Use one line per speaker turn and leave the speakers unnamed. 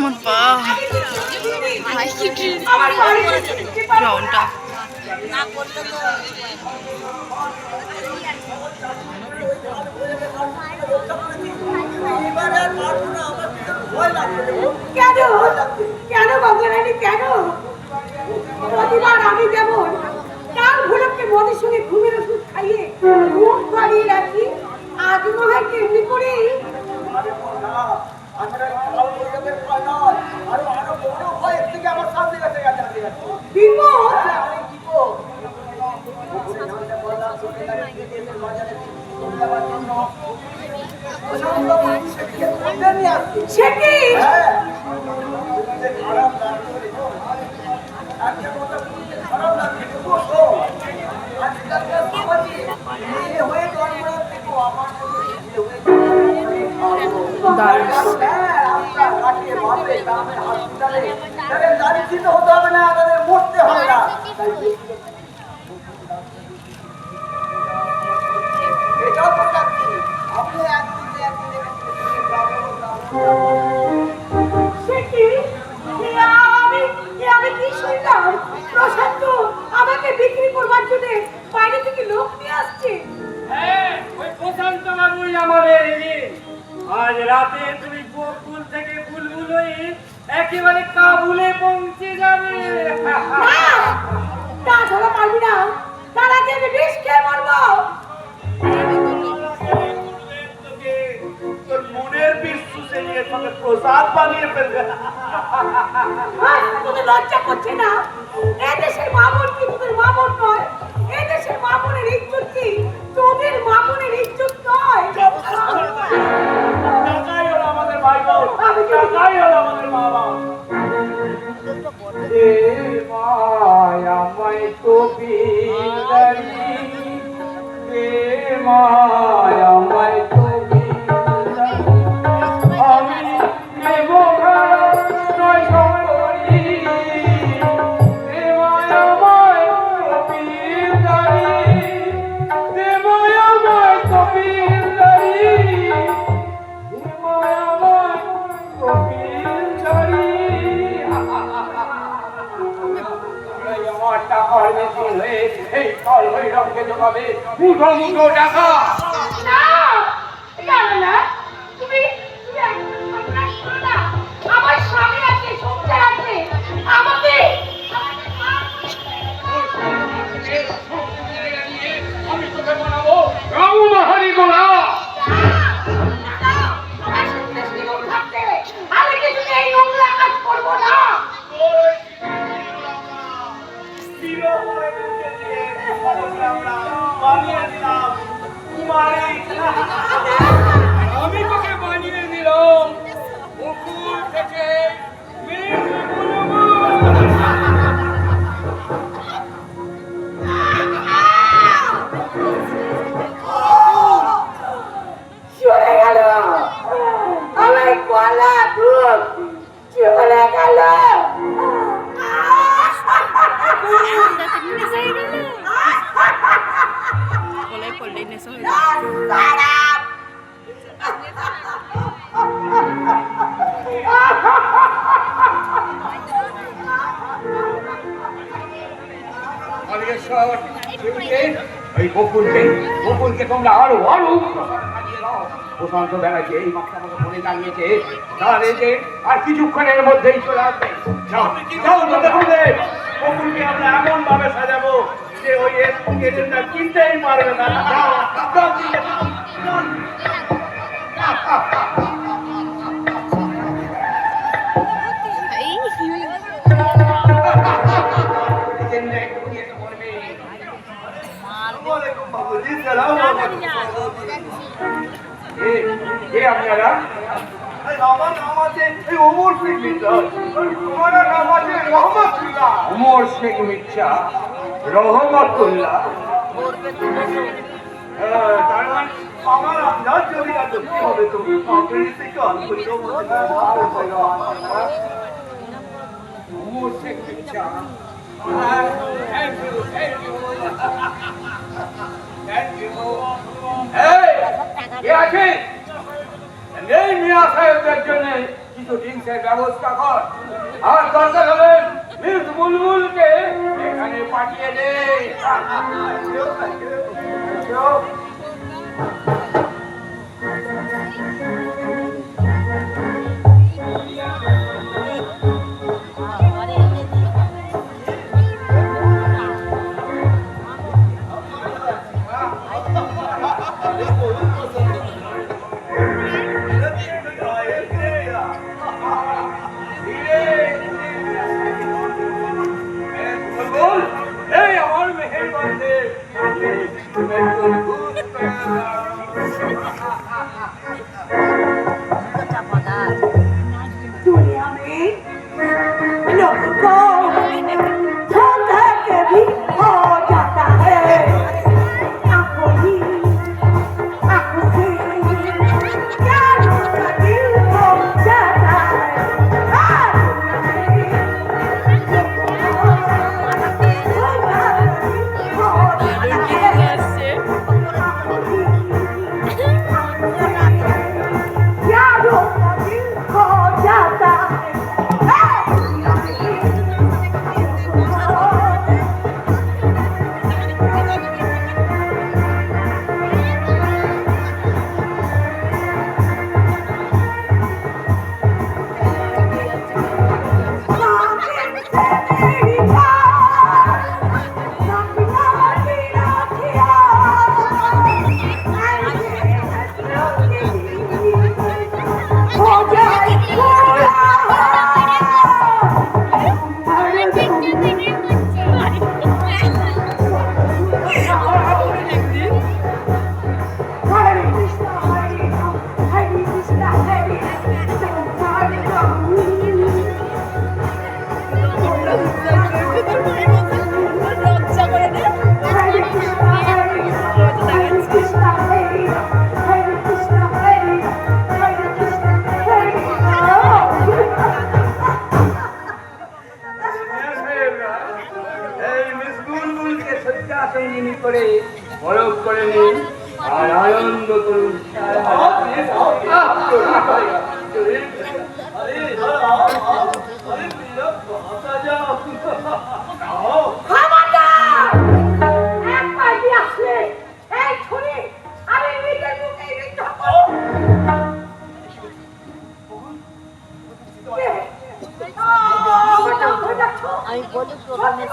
আমার পা না করলে তো
কেন কেন বাবুরানি কেন প্রতিবার আমি যেমন কাল ভোরকে মদের সঙ্গে ঘুমের ওষুধ খাইয়ে ঘুম পাড়িয়ে রাখি আজ মনে হয় তেমনি করে সে কি
হতে হবে না তাদের মরতে হবে না এটাও তো আপনি
আমি কি শুনলাম প্রশান্ত আমাকে বিক্রি করবার জন্য বাইরে থেকে লোক নিয়ে আসছে।
হ্যাঁ ওই প্রশান্ত বাবুই আমাদের আজ রাতে তুমি গোকুল থেকে বুলবুল হয়ে একেবারে কাবুলে পৌঁছে যাবে।
তা ধরা পারবি না, তার আগে আমি বিষ খেয়ে মরবো।
তোর মনের বিশ্বসে নিয়ে তোকে প্রসাদ বানিয়ে ফেলবে।
তোদের লজ্জা করছে না? এদেশের মামুন কি তোদের মামুন নয়? এদেশের মামুনের ইজ্জত কি তোদের মামুনের ইজ্জত নয়?
টাকাই হলো আমাদের ভাই বোন, টাকাই হলো আমাদের মা বাবা। এ মায়া মাই তো বিদারি, এ মায়া মাই তো
আমার স্বামী আছে, সংসার আছে, আমাকে
আমি তোকে বানাবো রামমাহারি গোলা।
আমি কিছু এই নোংরা কাজ করবো না।
আমি তোকে বানিয়ে দিলাম গোকুল থেকে
চলে গেল আমার গলা দুধ চলে গেল।
এই গোকুলকে তোমরা আরো আরো প্রশান্ত ব্যানার্জি এই মাত্র আমাকে ফোনে জানিয়েছে তাহলে যে আর কিছুক্ষণের মধ্যেই চলে আসবে। গোকুলকে আমরা এমন ভাবে সাজাবো যে ওই এজেন্টটা চিনতেই পারবে না। আপনারা আমার নাম আছে ওমর শেখ মির্জা, তোমার নাম আছে রহমতুল্লাহ। ওমর শেখ মির্জা রহমতুল্লাহ, তার মানে আমার আন্দাজ যদি না কি হবে তুমি ওমর শেখ মির্জা। এই মিয়া সাহেবদের জন্য কিছু ড্রিঙ্কসের ব্যবস্থা কর। আর দরকার হলে মিস বুলবুলকে এখানে পাঠিয়ে দে। বুলবুল, এই আমার মেহেরবান দে।
दुनिया में लोगों को धोखा कभी हो जाता है आंखों से प्यार का दिल हो जाता है प्यारों का दिल हो जाता है
এই মিস বুলবুলকে শয্যাসঙ্গিনী করে বরফ করে নিন আর আনন্দ করুন।
খবরদার! এক পার্টি আসলে এই ছুরি আমি নিজের মুখে রেখে
আমি বলি প্রথমে